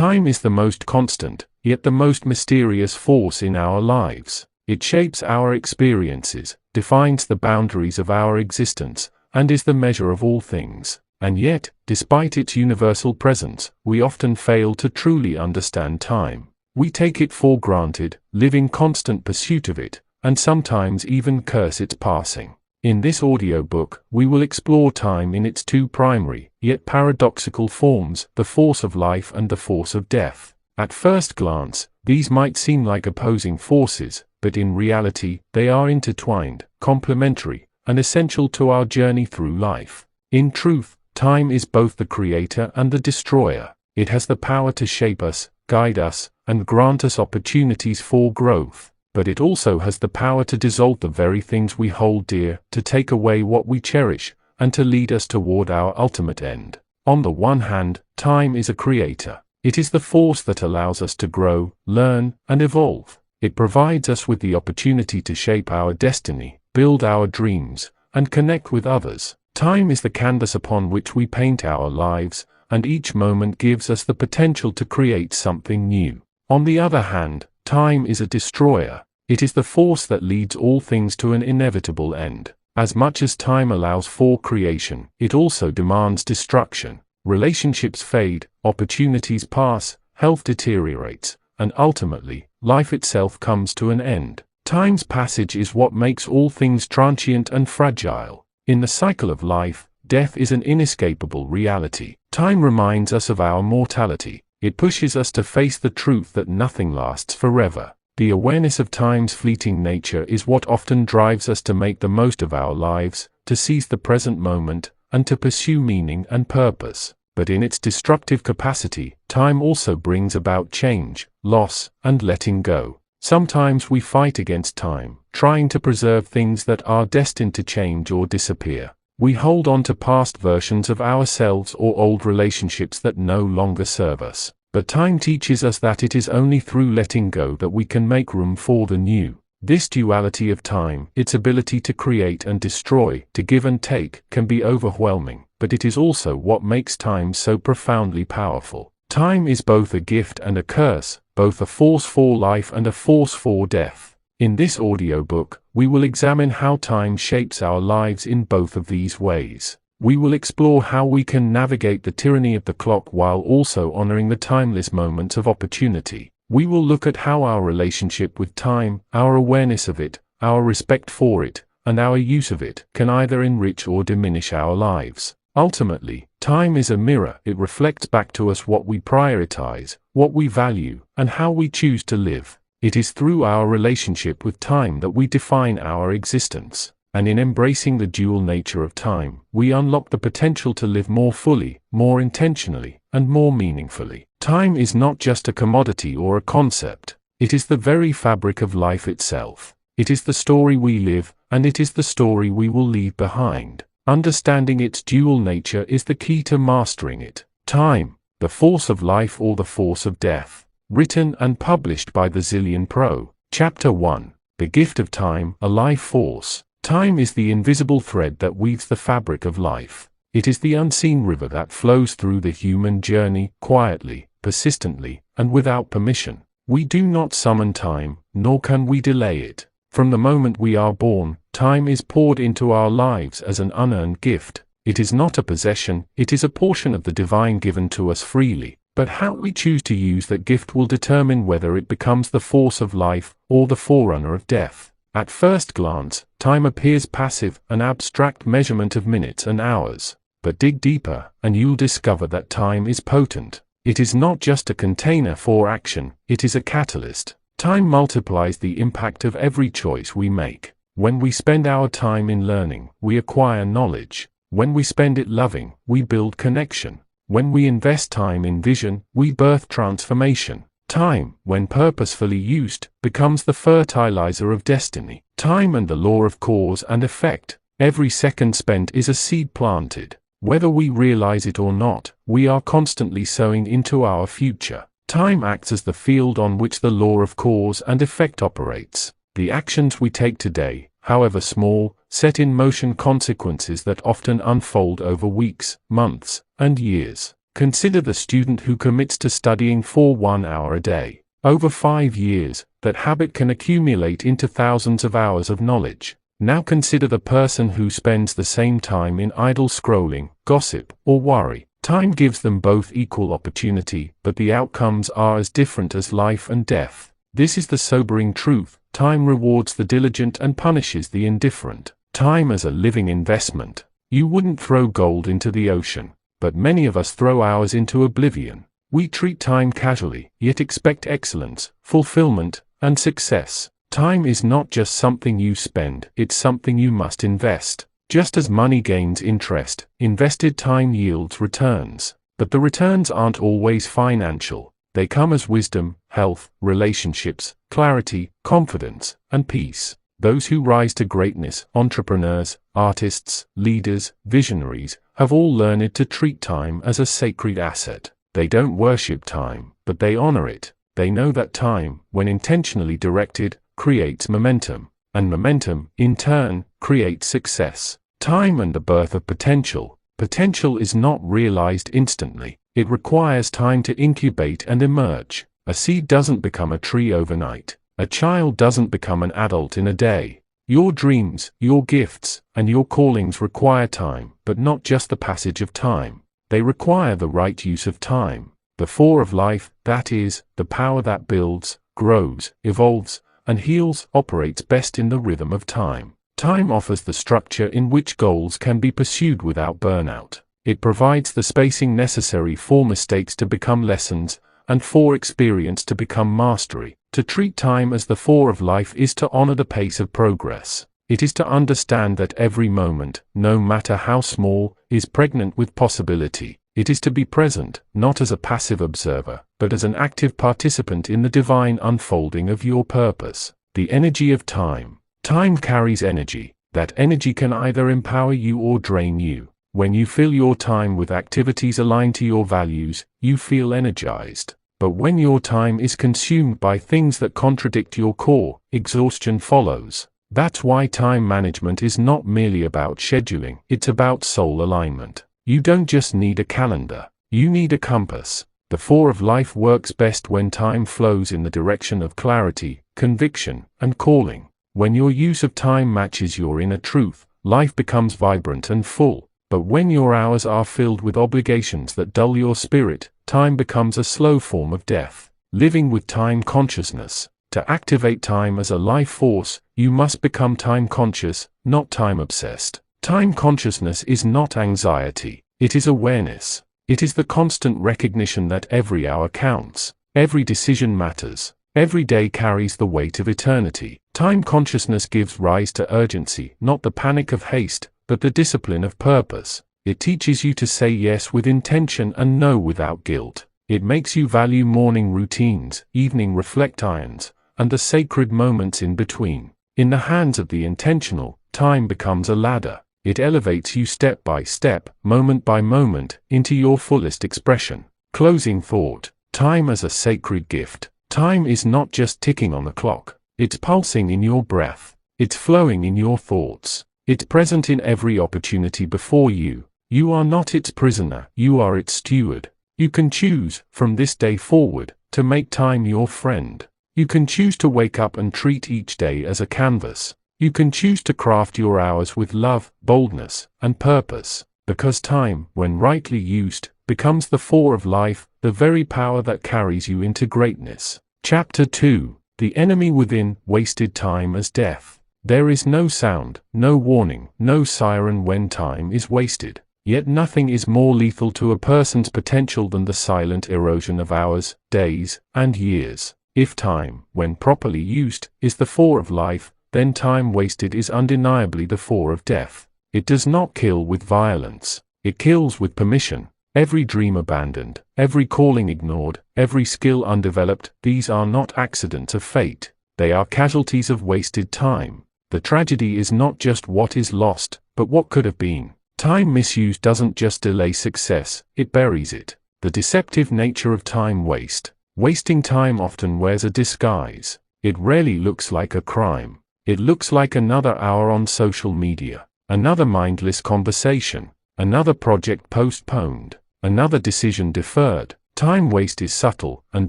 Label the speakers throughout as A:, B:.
A: Time is the most constant, yet the most mysterious force in our lives. It shapes our experiences, defines the boundaries of our existence, and is the measure of all things. And yet, despite its universal presence, we often fail to truly understand time. We take it for granted, live in constant pursuit of it, and sometimes even curse its passing. In this audiobook, we will explore time in its two primary, yet paradoxical forms, the force of life and the force of death. At first glance, these might seem like opposing forces, but in reality, they are intertwined, complementary, and essential to our journey through life. In truth, time is both the creator and the destroyer. It has the power to shape us, guide us, and grant us opportunities for growth. But it also has the power to dissolve the very things we hold dear, to take away what we cherish, and to lead us toward our ultimate end. On the one hand, time is a creator. It is the force that allows us to grow, learn, and evolve. It provides us with the opportunity to shape our destiny, build our dreams, and connect with others. Time is the canvas upon which we paint our lives, and each moment gives us the potential to create something new. On the other hand, time is a destroyer. It is the force that leads all things to an inevitable end. As much as time allows for creation, it also demands destruction. Relationships fade, opportunities pass, health deteriorates, and ultimately, life itself comes to an end. Time's passage is what makes all things transient and fragile. In the cycle of life, death is an inescapable reality. Time reminds us of our mortality. It pushes us to face the truth that nothing lasts forever. The awareness of time's fleeting nature is what often drives us to make the most of our lives, to seize the present moment, and to pursue meaning and purpose. But in its destructive capacity, time also brings about change, loss, and letting go. Sometimes we fight against time, trying to preserve things that are destined to change or disappear. We hold on to past versions of ourselves or old relationships that no longer serve us. But time teaches us that it is only through letting go that we can make room for the new. This duality of time, its ability to create and destroy, to give and take, can be overwhelming, but it is also what makes time so profoundly powerful. Time is both a gift and a curse, both a force for life and a force for death. In this audiobook, we will examine how time shapes our lives in both of these ways. We will explore how we can navigate the tyranny of the clock while also honoring the timeless moments of opportunity. We will look at how our relationship with time, our awareness of it, our respect for it, and our use of it can either enrich or diminish our lives. Ultimately, time is a mirror. It reflects back to us what we prioritize, what we value, and how we choose to live. It is through our relationship with time that we define our existence. And in embracing the dual nature of time, we unlock the potential to live more fully, more intentionally, and more meaningfully. Time is not just a commodity or a concept. It is the very fabric of life itself. It is the story we live, and it is the story we will leave behind. Understanding its dual nature is the key to mastering it. Time, the force of life or the force of death. Written and published by the Zillionpro. Chapter 1. The Gift of Time, a Life Force. Time is the invisible thread that weaves the fabric of life. It is the unseen river that flows through the human journey, quietly, persistently, and without permission. We do not summon time, nor can we delay it. From the moment we are born, time is poured into our lives as an unearned gift. It is not a possession, it is a portion of the divine given to us freely. But how we choose to use that gift will determine whether it becomes the force of life or the forerunner of death. At first glance, time appears passive, an abstract measurement of minutes and hours. But dig deeper, and you'll discover that time is potent. It is not just a container for action, it is a catalyst. Time multiplies the impact of every choice we make. When we spend our time in learning, we acquire knowledge. When we spend it loving, we build connection. When we invest time in vision, we birth transformation. Time, when purposefully used, becomes the fertilizer of destiny. Time and the law of cause and effect. Every second spent is a seed planted. Whether we realize it or not, we are constantly sowing into our future. Time acts as the field on which the law of cause and effect operates. The actions we take today, however small, set in motion consequences that often unfold over weeks, months, and years. Consider the student who commits to studying for 1 hour a day. Over 5 years, that habit can accumulate into thousands of hours of knowledge. Now consider the person who spends the same time in idle scrolling, gossip, or worry. Time gives them both equal opportunity, but the outcomes are as different as life and death. This is the sobering truth. Time rewards the diligent and punishes the indifferent. Time as a living investment. You wouldn't throw gold into the ocean, but many of us throw ours into oblivion. We treat time casually, yet expect excellence, fulfillment, and success. Time is not just something you spend, it's something you must invest. Just as money gains interest, invested time yields returns. But the returns aren't always financial. They come as wisdom, health, relationships, clarity, confidence, and peace. Those who rise to greatness, entrepreneurs, artists, leaders, visionaries, have all learned to treat time as a sacred asset. They don't worship time, but they honor it. They know that time, when intentionally directed, creates momentum, and momentum, in turn, creates success. Time and the birth of potential. Potential is not realized instantly. It requires time to incubate and emerge. A seed doesn't become a tree overnight. A child doesn't become an adult in a day. Your dreams, your gifts, and your callings require time, but not just the passage of time. They require the right use of time. The four of life, that is, the power that builds, grows, evolves, and heals, operates best in the rhythm of time. Time offers the structure in which goals can be pursued without burnout. It provides the spacing necessary for mistakes to become lessons, and for experience to become mastery. To treat time as the four of life is to honor the pace of progress. It is to understand that every moment, no matter how small, is pregnant with possibility. It is to be present, not as a passive observer, but as an active participant in the divine unfolding of your purpose. The energy of time. Time carries energy. That energy can either empower you or drain you. When you fill your time with activities aligned to your values, you feel energized. But when your time is consumed by things that contradict your core, exhaustion follows. That's why time management is not merely about scheduling, it's about soul alignment. You don't just need a calendar, you need a compass. The four of life works best when time flows in the direction of clarity, conviction, and calling. When your use of time matches your inner truth, life becomes vibrant and full. But when your hours are filled with obligations that dull your spirit, time becomes a slow form of death. Living with time consciousness. To activate time as a life force, you must become time conscious, not time obsessed. Time consciousness is not anxiety, it is awareness. It is the constant recognition that every hour counts, every decision matters, every day carries the weight of eternity. Time consciousness gives rise to urgency, not the panic of haste, but the discipline of purpose. It teaches you to say yes with intention and no without guilt. It makes you value morning routines, evening reflect-irons, and the sacred moments in between. In the hands of the intentional, time becomes a ladder. It elevates you step by step, moment by moment, into your fullest expression. Closing thought. Time as a sacred gift. Time is not just ticking on the clock. It's pulsing in your breath. It's flowing in your thoughts. It's present in every opportunity before you. You are not its prisoner, you are its steward. You can choose, from this day forward, to make time your friend. You can choose to wake up and treat each day as a canvas. You can choose to craft your hours with love, boldness, and purpose. Because time, when rightly used, becomes the four of life, the very power that carries you into greatness. Chapter 2. The Enemy Within. Wasted time as death. There is no sound, no warning, no siren when time is wasted. Yet nothing is more lethal to a person's potential than the silent erosion of hours, days, and years. If time, when properly used, is the four of life, then time wasted is undeniably the four of death. It does not kill with violence. It kills with permission. Every dream abandoned, every calling ignored, every skill undeveloped, these are not accidents of fate. They are casualties of wasted time. The tragedy is not just what is lost, but what could have been. Time misuse doesn't just delay success, it buries it. The deceptive nature of time waste. Wasting time often wears a disguise. It rarely looks like a crime. It looks like another hour on social media, another mindless conversation, another project postponed. another decision deferred. Time waste is subtle, and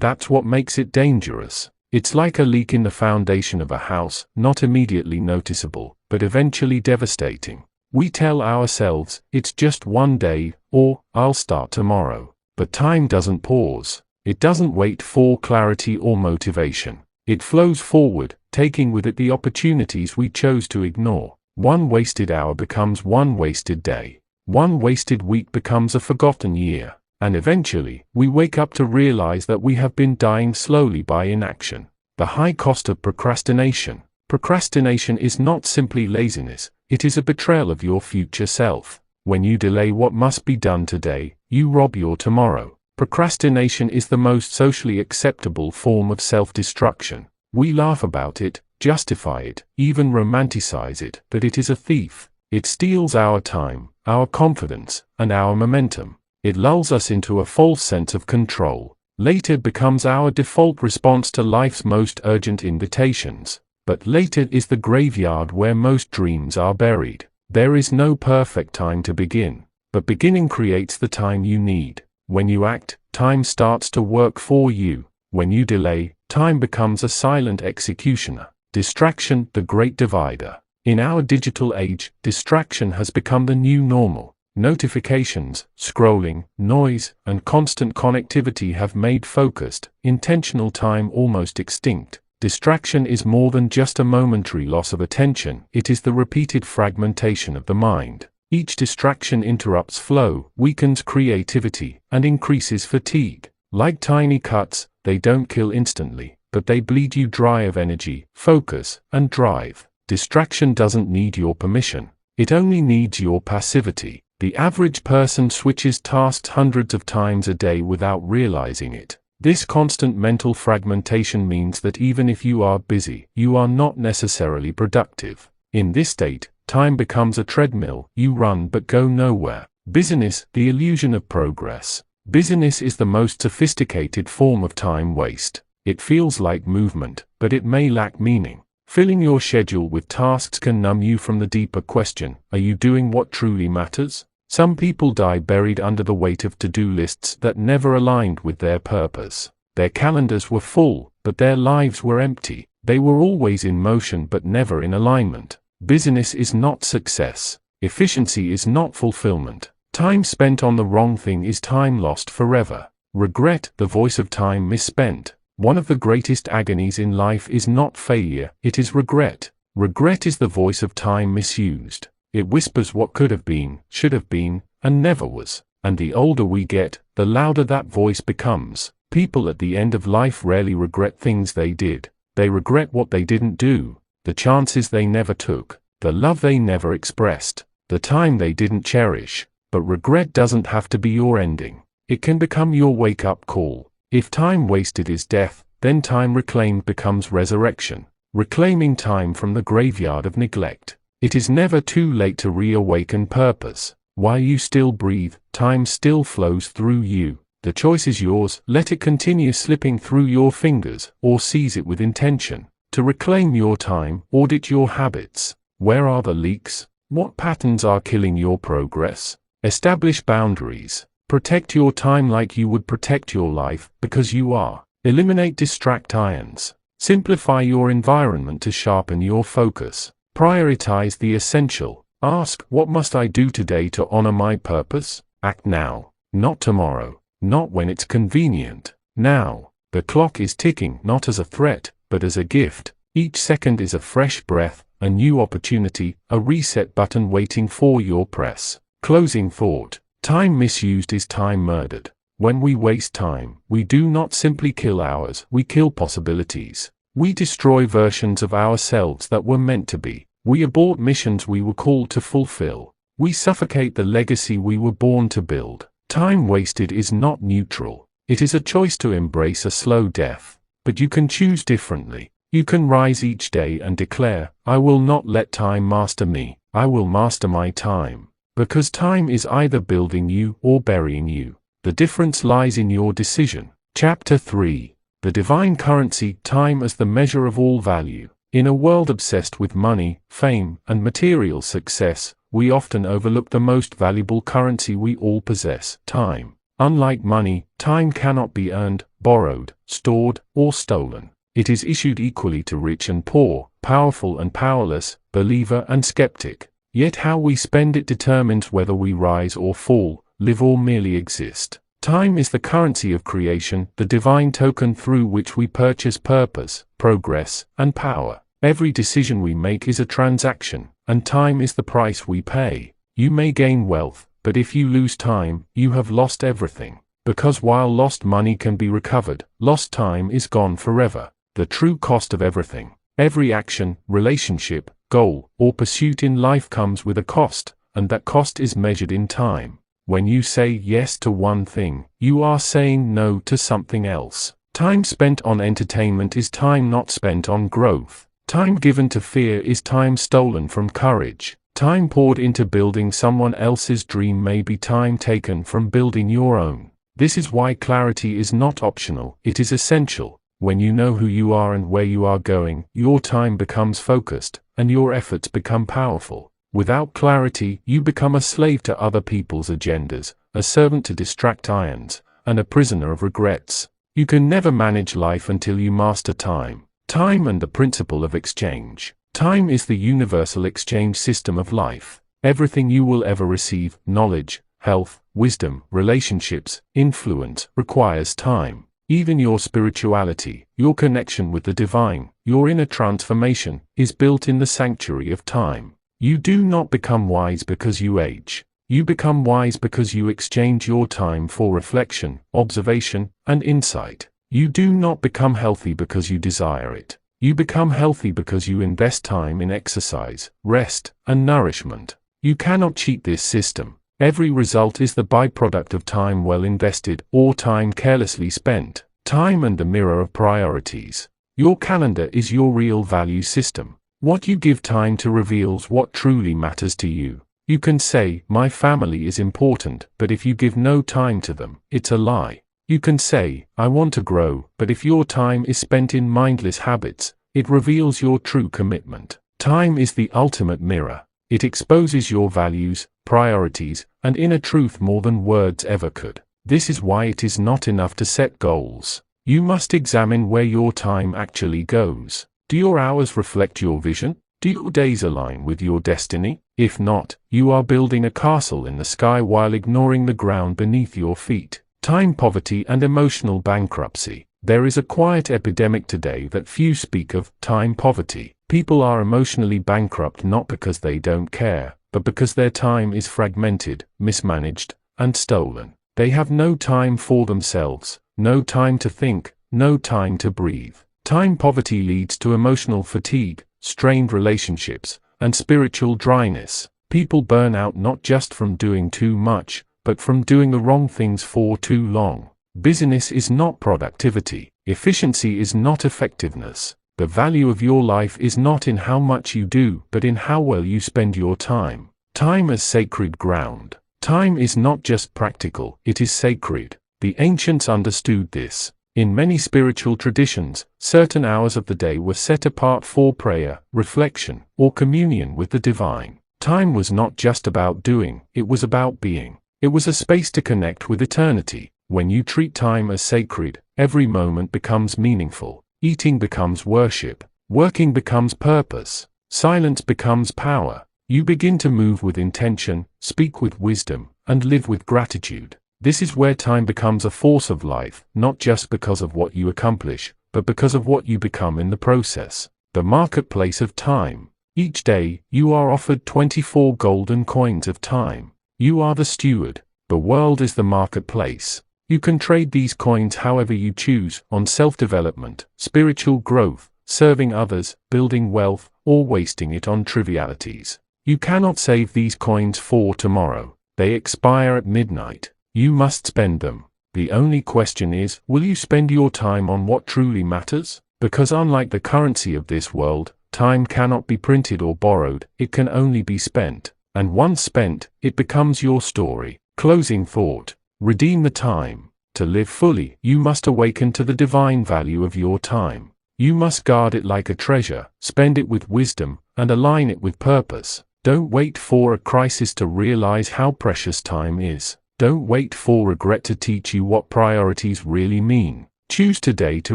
A: that's what makes it dangerous. It's like a leak in the foundation of a house, not immediately noticeable, but eventually devastating. We tell ourselves, it's just one day, or, I'll start tomorrow. But time doesn't pause. It doesn't wait for clarity or motivation. It flows forward, taking with it the opportunities we chose to ignore. One wasted hour becomes one wasted day. One wasted week becomes a forgotten year. And eventually, we wake up to realize that we have been dying slowly by inaction. The high cost of procrastination. Procrastination is not simply laziness, it is a betrayal of your future self. When you delay what must be done today, you rob your tomorrow. Procrastination is the most socially acceptable form of self-destruction. We laugh about it, justify it, even romanticize it, but it is a thief. It steals our time, our confidence, and our momentum. It lulls us into a false sense of control. Later becomes our default response to life's most urgent invitations. But later is the graveyard where most dreams are buried. There is no perfect time to begin, but beginning creates the time you need. When you act, time starts to work for you. When you delay, time becomes a silent executioner. Distraction, the great divider. In our digital age, distraction has become the new normal. Notifications, scrolling, noise, and constant connectivity have made focused, intentional time almost extinct. Distraction is more than just a momentary loss of attention, it is the repeated fragmentation of the mind. Each distraction interrupts flow, weakens creativity, and increases fatigue. Like tiny cuts, they don't kill instantly, but they bleed you dry of energy, focus, and drive. Distraction doesn't need your permission. It only needs your passivity. The average person switches tasks hundreds of times a day without realizing it. This constant mental fragmentation means that even if you are busy, you are not necessarily productive. In this state, time becomes a treadmill, you run but go nowhere. Busyness, the illusion of progress. Busyness is the most sophisticated form of time waste. It feels like movement, but it may lack meaning. Filling your schedule with tasks can numb you from the deeper question, are you doing what truly matters? Some people die buried under the weight of to-do lists that never aligned with their purpose. Their calendars were full, but their lives were empty. They were always in motion but never in alignment. Busyness is not success. Efficiency is not fulfillment. Time spent on the wrong thing is time lost forever. Regret, the voice of time misspent. One of the greatest agonies in life is not failure, it is regret. Regret is the voice of time misused. It whispers what could have been, should have been, and never was. And the older we get, the louder that voice becomes. People at the end of life rarely regret things they did. They regret what they didn't do, the chances they never took, the love they never expressed, the time they didn't cherish. But regret doesn't have to be your ending. It can become your wake-up call. If time wasted is death, then time reclaimed becomes resurrection. Reclaiming time from the graveyard of neglect. It is never too late to reawaken purpose. While you still breathe, time still flows through you. The choice is yours. Let it continue slipping through your fingers, or seize it with intention. To reclaim your time, audit your habits. Where are the leaks? What patterns are killing your progress? Establish boundaries. Protect your time like you would protect your life, because you are. Eliminate distract irons. Simplify your environment to sharpen your focus. Prioritize the essential. Ask, what must I do today to honor my purpose? Act now, not tomorrow, not when it's convenient. Now. The clock is ticking not as a threat, but as a gift. Each second is a fresh breath, a new opportunity, a reset button waiting for your press. Closing thought. Time misused is time murdered. When we waste time, we do not simply kill hours, we kill possibilities. We destroy versions of ourselves that were meant to be. We abort missions we were called to fulfill. We suffocate the legacy we were born to build. Time wasted is not neutral. It is a choice to embrace a slow death. But you can choose differently. You can rise each day and declare, I will not let time master me. I will master my time. Because time is either building you or burying you. The difference lies in your decision. Chapter 3. The divine currency, time as the measure of all value. In a world obsessed with money, fame, and material success, we often overlook the most valuable currency we all possess, time. Unlike money, time cannot be earned, borrowed, stored, or stolen. It is issued equally to rich and poor, powerful and powerless, believer and skeptic. Yet how we spend it determines whether we rise or fall, live or merely exist. Time is the currency of creation, the divine token through which we purchase purpose, progress, and power. Every decision we make is a transaction, and time is the price we pay. You may gain wealth, but if you lose time, you have lost everything. Because while lost money can be recovered, lost time is gone forever. The true cost of everything. Every action, relationship, goal, or pursuit in life comes with a cost, and that cost is measured in time. When you say yes to one thing, you are saying no to something else. Time spent on entertainment is time not spent on growth. Time given to fear is time stolen from courage. Time poured into building someone else's dream may be time taken from building your own. This is why clarity is not optional, it is essential. When you know who you are and where you are going, your time becomes focused, and your efforts become powerful. Without clarity, you become a slave to other people's agendas, a servant to distractions, and a prisoner of regrets. You can never manage life until you master time. Time and the principle of exchange. Time is the universal exchange system of life. Everything you will ever receive, knowledge, health, wisdom, relationships, influence, requires time. Even your spirituality, your connection with the divine, your inner transformation, is built in the sanctuary of time. You do not become wise because you age. You become wise because you exchange your time for reflection, observation, and insight. You do not become healthy because you desire it. You become healthy because you invest time in exercise, rest, and nourishment. You cannot cheat this system. Every result is the byproduct of time well invested or time carelessly spent. Time and the mirror of priorities. Your calendar is your real value system. What you give time to reveals what truly matters to you. You can say, my family is important, but if you give no time to them, it's a lie. You can say, I want to grow, but if your time is spent in mindless habits, it reveals your true commitment. Time is the ultimate mirror. It exposes your values, priorities, and inner truth more than words ever could. This is why it is not enough to set goals. You must examine where your time actually goes. Do your hours reflect your vision? Do your days align with your destiny? If not, you are building a castle in the sky while ignoring the ground beneath your feet. Time poverty and emotional bankruptcy. There is a quiet epidemic today that few speak of, time poverty. People are emotionally bankrupt not because they don't care, but because their time is fragmented, mismanaged, and stolen. They have no time for themselves, no time to think, no time to breathe. Time poverty leads to emotional fatigue, strained relationships, and spiritual dryness. People burn out not just from doing too much, but from doing the wrong things for too long. Business is not productivity. Efficiency is not effectiveness. The value of your life is not in how much you do, but in how well you spend your time. Time as sacred ground. Time is not just practical, it is sacred. The ancients understood this. In many spiritual traditions, certain hours of the day were set apart for prayer, reflection, or communion with the divine. Time was not just about doing, it was about being. It was a space to connect with eternity. When you treat time as sacred, every moment becomes meaningful. Eating becomes worship. Working becomes purpose. Silence becomes power. You begin to move with intention, speak with wisdom, and live with gratitude. This is where time becomes a force of life, not just because of what you accomplish, but because of what you become in the process. The marketplace of time. Each day, you are offered 24 golden coins of time. You are the steward. The world is the marketplace. You can trade these coins however you choose, on self-development, spiritual growth, serving others, building wealth, or wasting it on trivialities. You cannot save these coins for tomorrow. They expire at midnight. You must spend them. The only question is, will you spend your time on what truly matters? Because unlike the currency of this world, time cannot be printed or borrowed, it can only be spent. And once spent, it becomes your story. Closing thought. Redeem the time. To live fully, you must awaken to the divine value of your time. You must guard it like a treasure, spend it with wisdom, and align it with purpose. Don't wait for a crisis to realize how precious time is. Don't wait for regret to teach you what priorities really mean. Choose today to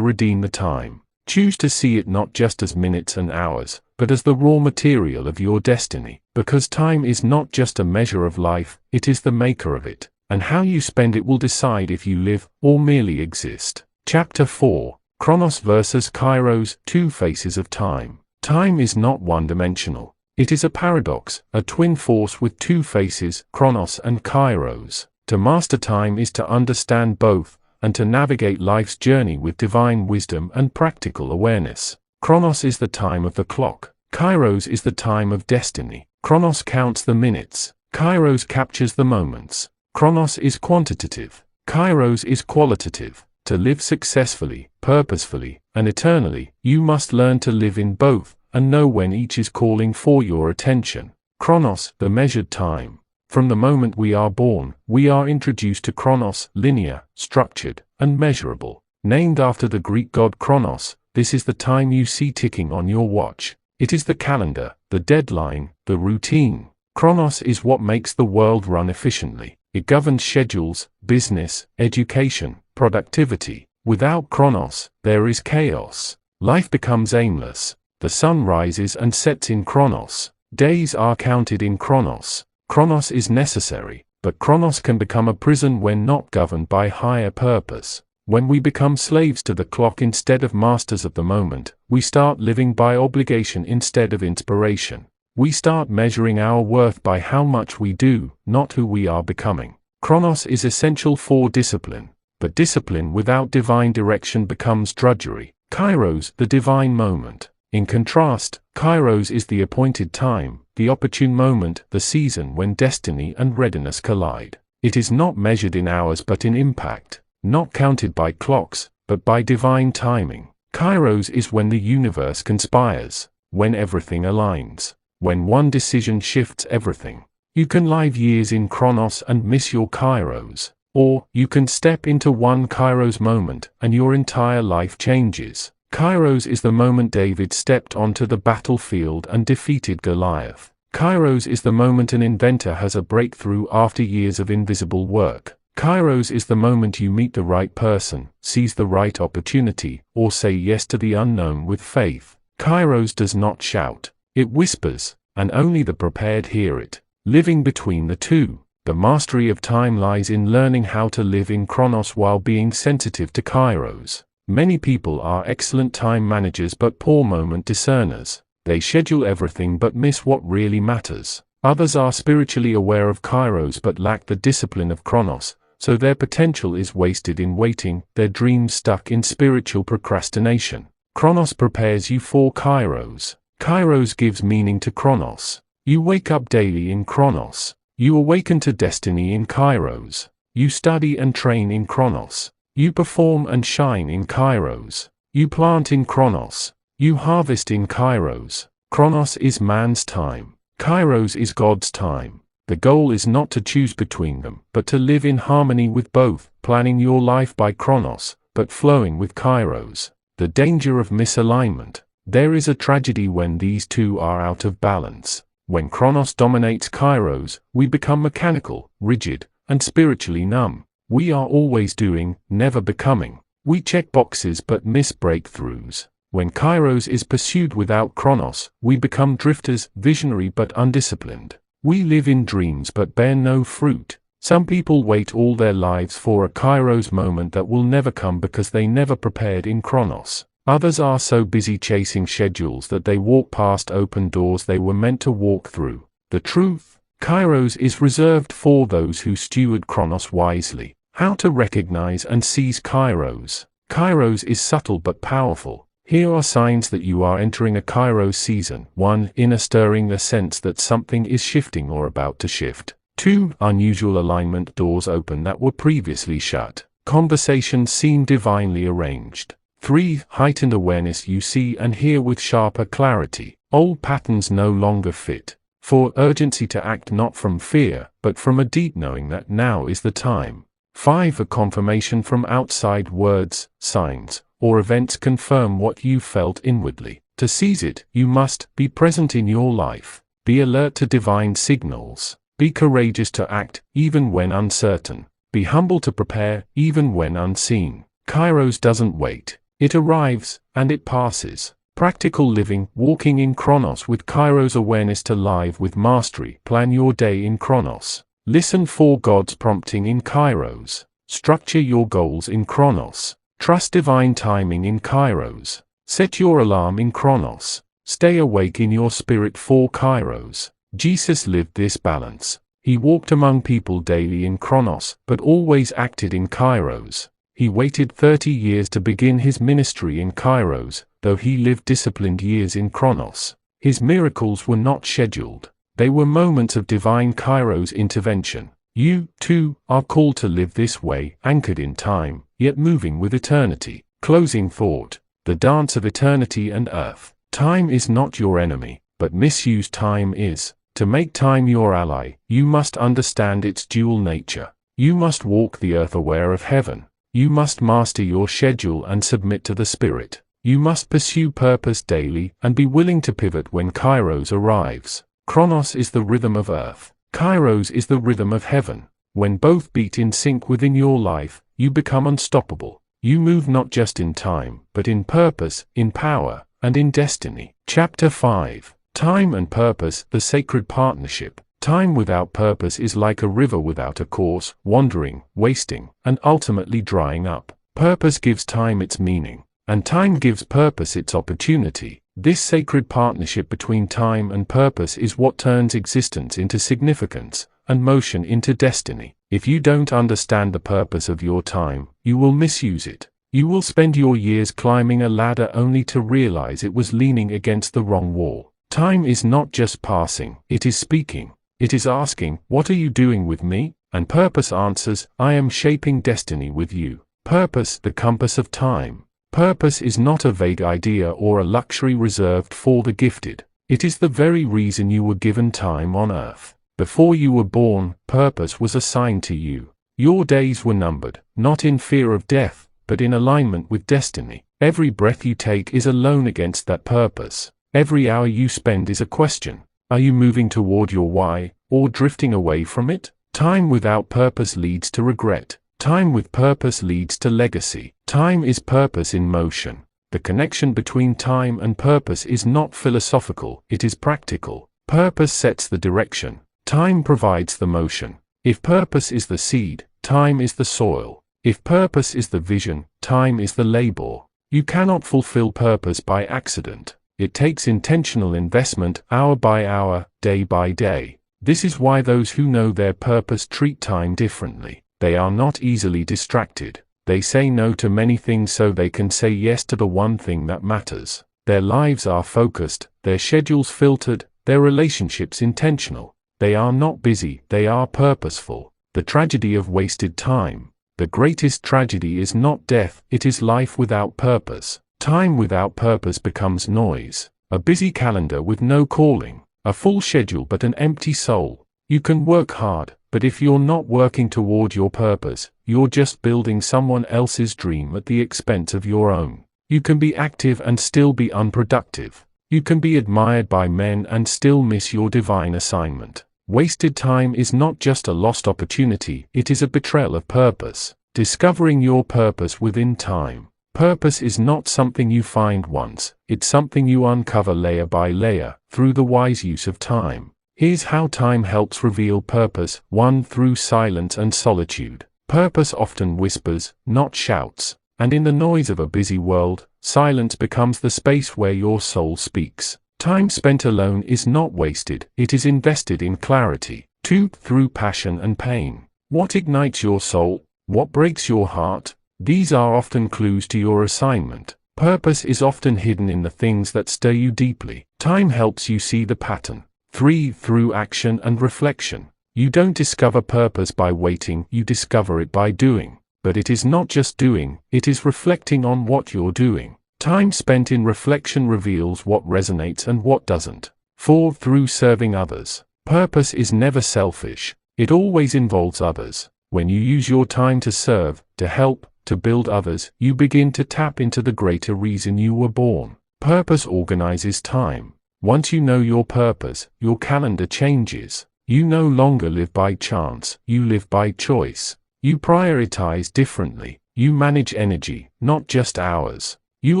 A: redeem the time. Choose to see it not just as minutes and hours, but as the raw material of your destiny. Because time is not just a measure of life, it is the maker of it. And how you spend it will decide if you live or merely exist. Chapter 4. Chronos versus Kairos, Two Faces of Time. Time is not one-dimensional. It is a paradox, a twin force with two faces, Chronos and Kairos. To master time is to understand both, and to navigate life's journey with divine wisdom and practical awareness. Chronos is the time of the clock. Kairos is the time of destiny. Chronos counts the minutes. Kairos captures the moments. Chronos is quantitative. Kairos is qualitative. To live successfully, purposefully, and eternally, you must learn to live in both, and know when each is calling for your attention. Chronos, the measured time. From the moment we are born, we are introduced to Chronos, linear, structured, and measurable. Named after the Greek god Chronos, this is the time you see ticking on your watch. It is the calendar, the deadline, the routine. Chronos is what makes the world run efficiently. It governs schedules, business, education, productivity. Without Chronos, there is chaos. Life becomes aimless. The sun rises and sets in Chronos. Days are counted in Chronos. Chronos is necessary, but Chronos can become a prison when not governed by higher purpose. When we become slaves to the clock instead of masters of the moment, we start living by obligation instead of inspiration. We start measuring our worth by how much we do, not who we are becoming. Chronos is essential for discipline, but discipline without divine direction becomes drudgery. Kairos, the divine moment. In contrast, Kairos is the appointed time, the opportune moment, the season when destiny and readiness collide. It is not measured in hours but in impact, not counted by clocks, but by divine timing. Kairos is when the universe conspires, when everything aligns. When one decision shifts everything. You can live years in Chronos and miss your Kairos. Or, you can step into one Kairos moment and your entire life changes. Kairos is the moment David stepped onto the battlefield and defeated Goliath. Kairos is the moment an inventor has a breakthrough after years of invisible work. Kairos is the moment you meet the right person, seize the right opportunity, or say yes to the unknown with faith. Kairos does not shout. It whispers, and only the prepared hear it. Living between the two. The mastery of time lies in learning how to live in Chronos while being sensitive to Kairos. Many people are excellent time managers but poor moment discerners. They schedule everything but miss what really matters. Others are spiritually aware of Kairos but lack the discipline of Chronos, so their potential is wasted in waiting, their dreams stuck in spiritual procrastination. Chronos prepares you for Kairos. Kairos gives meaning to Chronos. You wake up daily in Chronos. You awaken to destiny in Kairos. You study and train in Chronos. You perform and shine in Kairos. You plant in Chronos. You harvest in Kairos. Chronos is man's time. Kairos is God's time. The goal is not to choose between them, but to live in harmony with both, planning your life by Chronos, but flowing with Kairos. The danger of misalignment. There is a tragedy when these two are out of balance. When Chronos dominates Kairos, we become mechanical, rigid, and spiritually numb. We are always doing, never becoming. We check boxes but miss breakthroughs. When Kairos is pursued without Chronos, we become drifters, visionary but undisciplined. We live in dreams but bear no fruit. Some people wait all their lives for a Kairos moment that will never come because they never prepared in Chronos. Others are so busy chasing schedules that they walk past open doors they were meant to walk through. The truth, Kairos is reserved for those who steward Chronos wisely. How to recognize and seize Kairos. Kairos is subtle but powerful. Here are signs that you are entering a Kairos season. 1. Inner stirring, the sense that something is shifting or about to shift. 2. Unusual alignment, doors open that were previously shut. Conversations seem divinely arranged. 3. Heightened awareness, you see and hear with sharper clarity. Old patterns no longer fit. 4. Urgency to act, not from fear, but from a deep knowing that now is the time. 5. A confirmation from outside, words, signs, or events confirm what you felt inwardly. To seize it, you must be present in your life. Be alert to divine signals. Be courageous to act, even when uncertain. Be humble to prepare, even when unseen. Kairos doesn't wait. It arrives, and it passes. Practical living, walking in Chronos with Kairos awareness to live with mastery. Plan your day in Chronos. Listen for God's prompting in Kairos. Structure your goals in Chronos. Trust divine timing in Kairos. Set your alarm in Chronos. Stay awake in your spirit for Kairos. Jesus lived this balance. He walked among people daily in Chronos, but always acted in Kairos. He waited 30 years to begin his ministry in Kairos, though he lived disciplined years in Chronos. His miracles were not scheduled. They were moments of divine Kairos intervention. You, too, are called to live this way, anchored in time, yet moving with eternity. Closing thought. The dance of eternity and earth. Time is not your enemy, but misused time is. To make time your ally, you must understand its dual nature. You must walk the earth aware of heaven. You must master your schedule and submit to the Spirit. You must pursue purpose daily and be willing to pivot when Kairos arrives. Chronos is the rhythm of earth. Kairos is the rhythm of heaven. When both beat in sync within your life, you become unstoppable. You move not just in time, but in purpose, in power, and in destiny. Chapter 5. Time and Purpose, the Sacred Partnership. Time without purpose is like a river without a course, wandering, wasting, and ultimately drying up. Purpose gives time its meaning, and time gives purpose its opportunity. This sacred partnership between time and purpose is what turns existence into significance, and motion into destiny. If you don't understand the purpose of your time, you will misuse it. You will spend your years climbing a ladder only to realize it was leaning against the wrong wall. Time is not just passing, it is speaking. It is asking, "What are you doing with me?" And purpose answers, "I am shaping destiny with you." Purpose, the compass of time. Purpose is not a vague idea or a luxury reserved for the gifted. It is the very reason you were given time on earth. Before you were born, purpose was assigned to you. Your days were numbered, not in fear of death, but in alignment with destiny. Every breath you take is a loan against that purpose. Every hour you spend is a question. Are you moving toward your why, or drifting away from it? Time without purpose leads to regret. Time with purpose leads to legacy. Time is purpose in motion. The connection between time and purpose is not philosophical, it is practical. Purpose sets the direction. Time provides the motion. If purpose is the seed, time is the soil. If purpose is the vision, time is the labor. You cannot fulfill purpose by accident. It takes intentional investment, hour by hour, day by day. This is why those who know their purpose treat time differently. They are not easily distracted. They say no to many things so they can say yes to the one thing that matters. Their lives are focused, their schedules filtered, their relationships intentional. They are not busy, they are purposeful. The tragedy of wasted time. The greatest tragedy is not death, it is life without purpose. Time without purpose becomes noise. A busy calendar with no calling. A full schedule but an empty soul. You can work hard, but if you're not working toward your purpose, you're just building someone else's dream at the expense of your own. You can be active and still be unproductive. You can be admired by men and still miss your divine assignment. Wasted time is not just a lost opportunity, it is a betrayal of purpose. Discovering your purpose within time. Purpose is not something you find once, it's something you uncover layer by layer, through the wise use of time. Here's how time helps reveal purpose. 1. Through silence and solitude. Purpose often whispers, not shouts. And in the noise of a busy world, silence becomes the space where your soul speaks. Time spent alone is not wasted, it is invested in clarity. 2. Through passion and pain. What ignites your soul? What breaks your heart? These are often clues to your assignment. Purpose is often hidden in the things that stir you deeply. Time helps you see the pattern. 3. Through action and reflection. You don't discover purpose by waiting, you discover it by doing. But it is not just doing, it is reflecting on what you're doing. Time spent in reflection reveals what resonates and what doesn't. 4. Through serving others. Purpose is never selfish. It always involves others. When you use your time to serve, to help, to build others, you begin to tap into the greater reason you were born. Purpose organizes time. Once you know your purpose, your calendar changes. You no longer live by chance, you live by choice. You prioritize differently. You manage energy, not just hours. You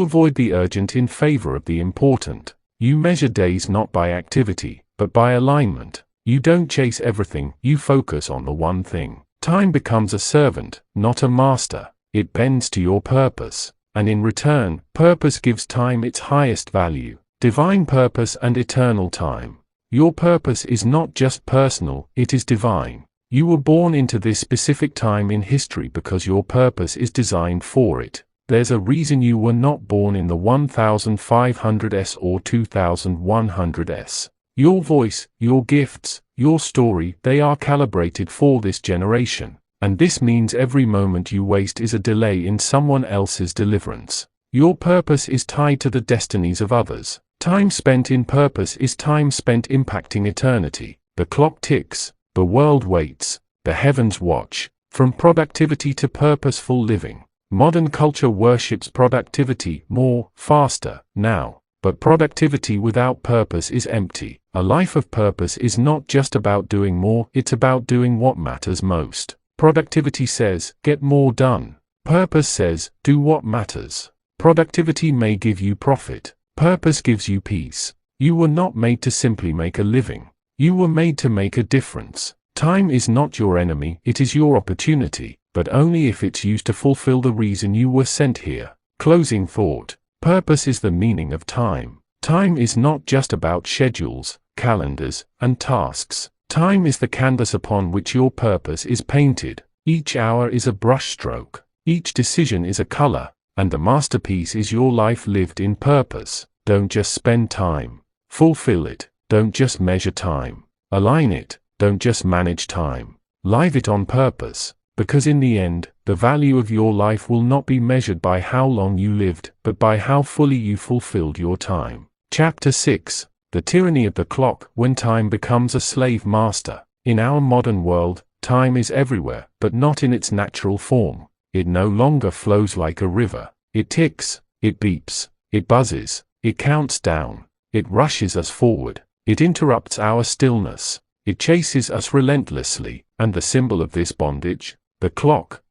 A: avoid the urgent in favor of the important. You measure days not by activity, but by alignment. You don't chase everything, you focus on the one thing. Time becomes a servant, not a master. It bends to your purpose. And in return, purpose gives time its highest value. Divine purpose and eternal time. Your purpose is not just personal, it is divine. You were born into this specific time in history because your purpose is designed for it. There's a reason you were not born in the 1500s or 2100s. Your voice, your gifts, your story, they are calibrated for this generation. And this means every moment you waste is a delay in someone else's deliverance. Your purpose is tied to the destinies of others. Time spent in purpose is time spent impacting eternity. The clock ticks, the world waits, the heavens watch. From productivity to purposeful living. Modern culture worships productivity, more, faster, now. But productivity without purpose is empty. A life of purpose is not just about doing more, it's about doing what matters most. Productivity says, get more done. Purpose says, do what matters. Productivity may give you profit. Purpose gives you peace. You were not made to simply make a living. You were made to make a difference. Time is not your enemy, it is your opportunity, but only if it's used to fulfill the reason you were sent here. Closing thought. Purpose is the meaning of time. Time is not just about schedules, calendars, and tasks. Time is the canvas upon which your purpose is painted. Each hour is a brushstroke. Each decision is a color. And the masterpiece is your life lived in purpose. Don't just spend time. Fulfill it. Don't just measure time. Align it. Don't just manage time. Live it on purpose. Because in the end, the value of your life will not be measured by how long you lived, but by how fully you fulfilled your time. Chapter 6. The Tyranny of the Clock, when time becomes a slave master. In our modern world, time is everywhere, but not in its natural form. It no longer flows like a river. It ticks, it beeps, it buzzes, it counts down, it rushes us forward, it interrupts our stillness, it chases us relentlessly, and the symbol of this bondage, the clock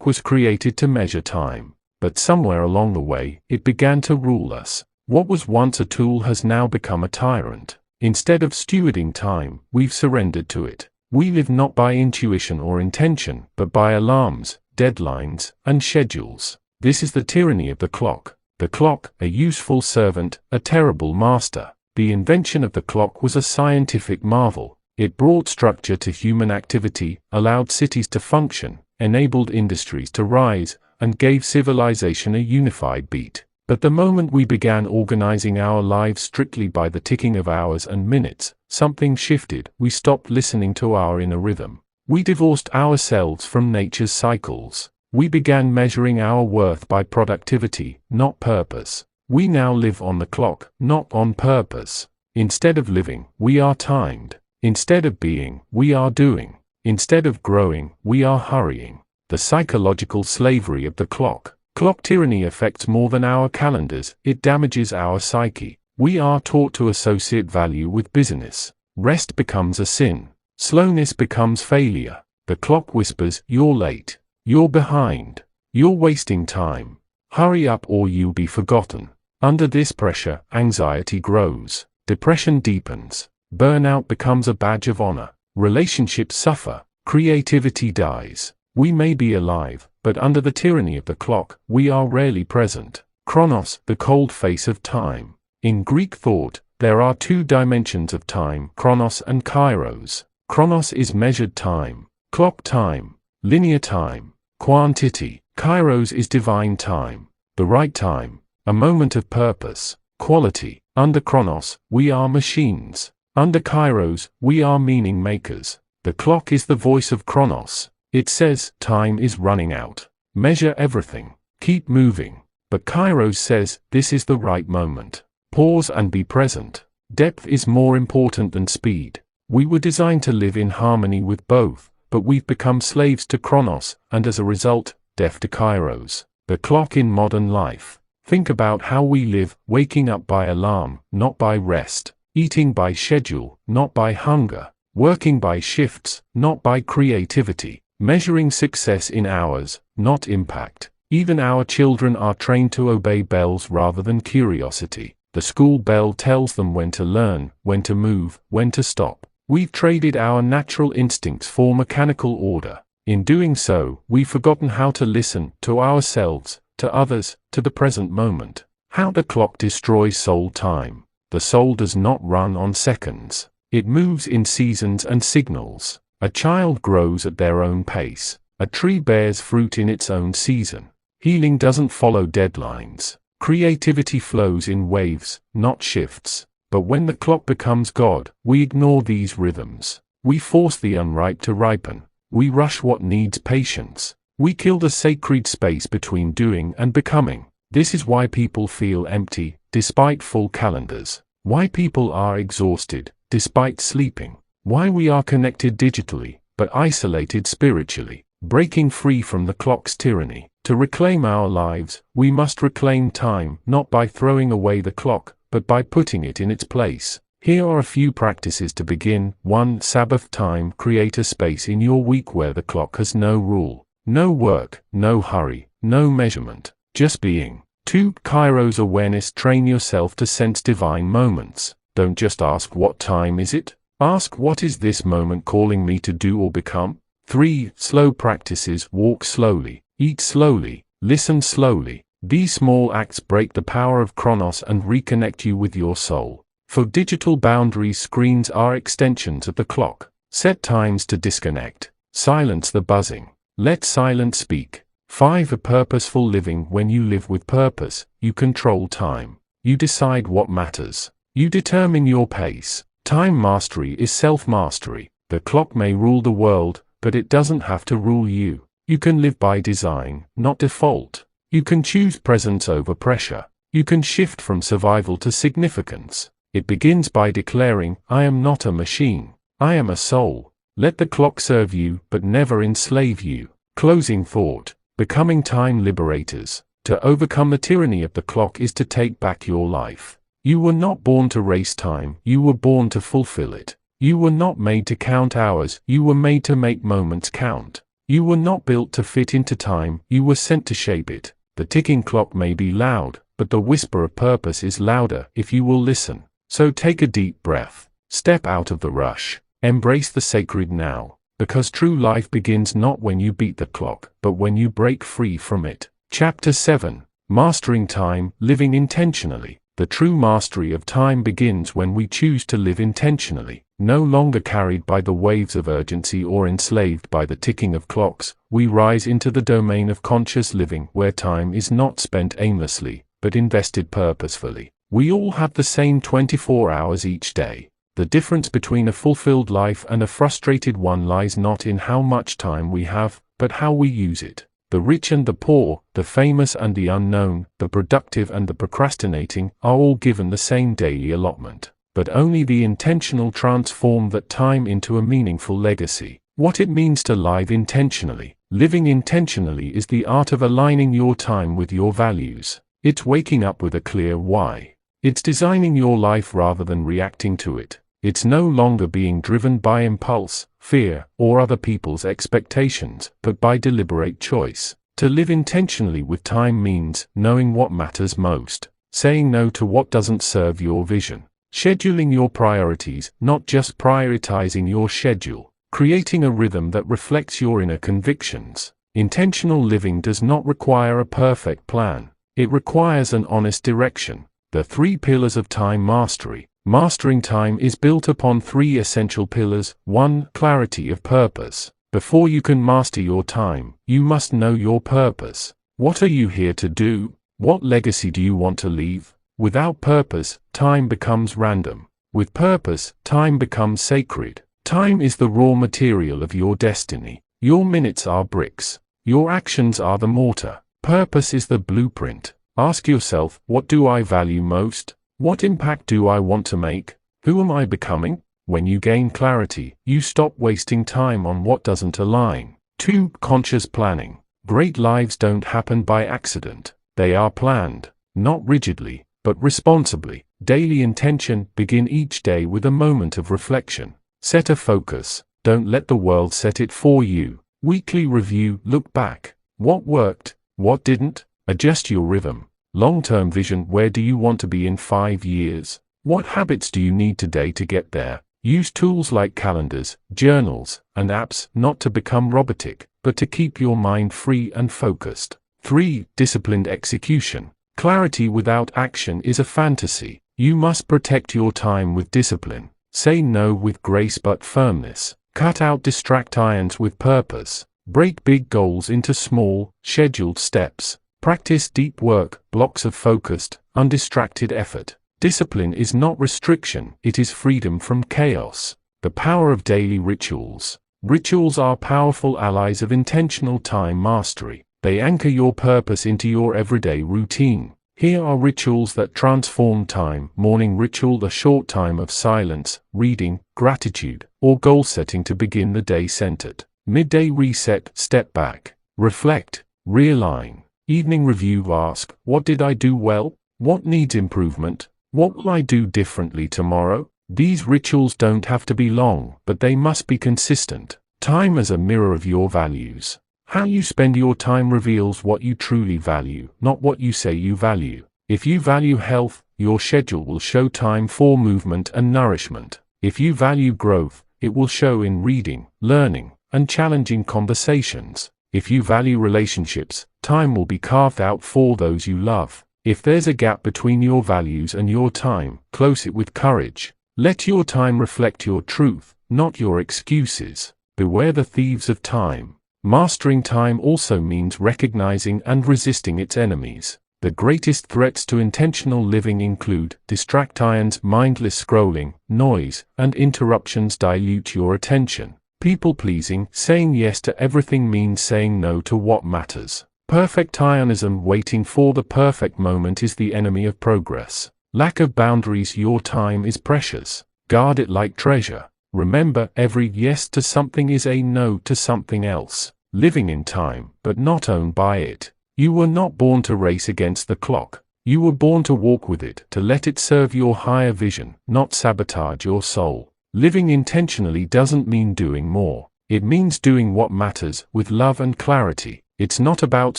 A: was created to measure time. But somewhere along the way, it began to rule us. What was once a tool has now become a tyrant. Instead of stewarding time, we've surrendered to it. We live not by intuition or intention, but by alarms, deadlines, and schedules. This is the tyranny of the clock. The clock, a useful servant, a terrible master. The invention of the clock was a scientific marvel. It brought structure to human activity, allowed cities to function, enabled industries to rise, and gave civilization a unified beat. But the moment we began organizing our lives strictly by the ticking of hours and minutes, something shifted. We stopped listening to our inner rhythm. We divorced ourselves from nature's cycles. We began measuring our worth by productivity, not purpose. We now live on the clock, not on purpose. Instead of living, we are timed. Instead of being, we are doing. Instead of growing, we are hurrying. The psychological slavery of the clock. Clock tyranny affects more than our calendars, it damages our psyche. We are taught to associate value with busyness. Rest becomes a sin. Slowness becomes failure. The clock whispers, you're late. You're behind. You're wasting time. Hurry up or you'll be forgotten. Under this pressure, anxiety grows. Depression deepens. Burnout becomes a badge of honor. Relationships suffer. Creativity dies. We may be alive, but under the tyranny of the clock, we are rarely present. Chronos, the cold face of time. In Greek thought, there are two dimensions of time, Chronos and Kairos. Chronos is measured time, clock time, linear time, quantity. Kairos is divine time, the right time, a moment of purpose, quality. Under Chronos, we are machines. Under Kairos, we are meaning makers. The clock is the voice of Chronos. It says, time is running out. Measure everything. Keep moving. But Kairos says, this is the right moment. Pause and be present. Depth is more important than speed. We were designed to live in harmony with both, but we've become slaves to Chronos, and as a result, deaf to Kairos. The clock in modern life. Think about how we live, waking up by alarm, not by rest. Eating by schedule, not by hunger. Working by shifts, not by creativity. Measuring success in hours, not impact. Even our children are trained to obey bells rather than curiosity. The school bell tells them when to learn, when to move, when to stop. We've traded our natural instincts for mechanical order. In doing so, we've forgotten how to listen to ourselves, to others, to the present moment. How the clock destroys soul time. The soul does not run on seconds. It moves in seasons and signals. A child grows at their own pace. A tree bears fruit in its own season. Healing doesn't follow deadlines. Creativity flows in waves, not shifts. But when the clock becomes God, we ignore these rhythms. We force the unripe to ripen. We rush what needs patience. We kill the sacred space between doing and becoming. This is why people feel empty, despite full calendars. Why people are exhausted, despite sleeping. Why we are connected digitally, but isolated spiritually. Breaking free from the clock's tyranny. To reclaim our lives, we must reclaim time, not by throwing away the clock, but by putting it in its place. Here are a few practices to begin. 1. Sabbath time. Create a space in your week where the clock has no rule. No work, no hurry, no measurement. Just being. 2. Kairos awareness. Train yourself to sense divine moments. Don't just ask what time is it? Ask what is this moment calling me to do or become? 3. Slow practices. Walk slowly, eat slowly, listen slowly. These small acts break the power of Chronos and reconnect you with your soul. For digital boundaries, screens are extensions of the clock. Set times to disconnect. Silence the buzzing. Let silence speak. 5. A purposeful living. When you live with purpose, you control time. You decide what matters. You determine your pace. Time mastery is self-mastery. The clock may rule the world, but it doesn't have to rule you. You can live by design, not default. You can choose presence over pressure. You can shift from survival to significance. It begins by declaring, I am not a machine. I am a soul. Let the clock serve you, but never enslave you. Closing thought. Becoming time liberators. To overcome the tyranny of the clock is to take back your life. You were not born to race time, you were born to fulfill it. You were not made to count hours, you were made to make moments count. You were not built to fit into time, you were sent to shape it. The ticking clock may be loud, but the whisper of purpose is louder if you will listen. So take a deep breath. Step out of the rush. Embrace the sacred now. Because true life begins not when you beat the clock, but when you break free from it. Chapter 7. Mastering time, living intentionally. The true mastery of time begins when we choose to live intentionally. No longer carried by the waves of urgency or enslaved by the ticking of clocks, we rise into the domain of conscious living where time is not spent aimlessly, but invested purposefully. We all have the same 24 hours each day. The difference between a fulfilled life and a frustrated one lies not in how much time we have, but how we use it. The rich and the poor, the famous and the unknown, the productive and the procrastinating, are all given the same daily allotment. But only the intentional transform that time into a meaningful legacy. What it means to live intentionally. Living intentionally is the art of aligning your time with your values. It's waking up with a clear why. It's designing your life rather than reacting to it. It's no longer being driven by impulse, fear, or other people's expectations, but by deliberate choice. To live intentionally with time means knowing what matters most, saying no to what doesn't serve your vision, scheduling your priorities, not just prioritizing your schedule, creating a rhythm that reflects your inner convictions. Intentional living does not require a perfect plan. It requires an honest direction. The 3 pillars of time mastery. Mastering time is built upon 3 essential pillars. 1. Clarity of purpose. Before you can master your time, you must know your purpose. What are you here to do? What legacy do you want to leave? Without purpose, time becomes random. With purpose, time becomes sacred. Time is the raw material of your destiny. Your minutes are bricks. Your actions are the mortar. Purpose is the blueprint. Ask yourself, what do I value most? What impact do I want to make? Who am I becoming? When you gain clarity, you stop wasting time on what doesn't align. 2. Conscious planning. Great lives don't happen by accident. They are planned, not rigidly, but responsibly. Daily intention. Begin each day with a moment of reflection. Set a focus. Don't let the world set it for you. Weekly review. Look back. What worked? What didn't? Adjust your rhythm. Long-term vision. Where do you want to be in 5 years? What habits do you need today to get there? Use tools like calendars, journals, and apps not to become robotic, but to keep your mind free and focused. 3. Disciplined execution. Clarity without action is a fantasy. You must protect your time with discipline. Say no with grace but firmness. Cut out distractions with purpose. Break big goals into small, scheduled steps. Practice deep work, blocks of focused, undistracted effort. Discipline is not restriction, it is freedom from chaos. The power of daily rituals. Rituals are powerful allies of intentional time mastery. They anchor your purpose into your everyday routine. Here are rituals that transform time. Morning ritual: a short time of silence, reading, gratitude, or goal setting to begin the day centered. Midday reset: step back, reflect, realign. Evening review: ask, what did I do well? What needs improvement? What will I do differently tomorrow? These rituals don't have to be long, but they must be consistent. Time as a mirror of your values. How you spend your time reveals what you truly value, not what you say you value. If you value health, your schedule will show time for movement and nourishment. If you value growth, it will show in reading, learning, and challenging conversations. If you value relationships, time will be carved out for those you love. If there's a gap between your values and your time, close it with courage. Let your time reflect your truth, not your excuses. Beware the thieves of time. Mastering time also means recognizing and resisting its enemies. The greatest threats to intentional living include distractions, mindless scrolling, noise, and interruptions dilute your attention. People-pleasing: saying yes to everything means saying no to what matters. Perfectionism: waiting for the perfect moment is the enemy of progress. Lack of boundaries: your time is precious. Guard it like treasure. Remember, every yes to something is a no to something else. Living in time, but not owned by it. You were not born to race against the clock. You were born to walk with it, to let it serve your higher vision, not sabotage your soul. Living intentionally doesn't mean doing more. It means doing what matters, with love and clarity. It's not about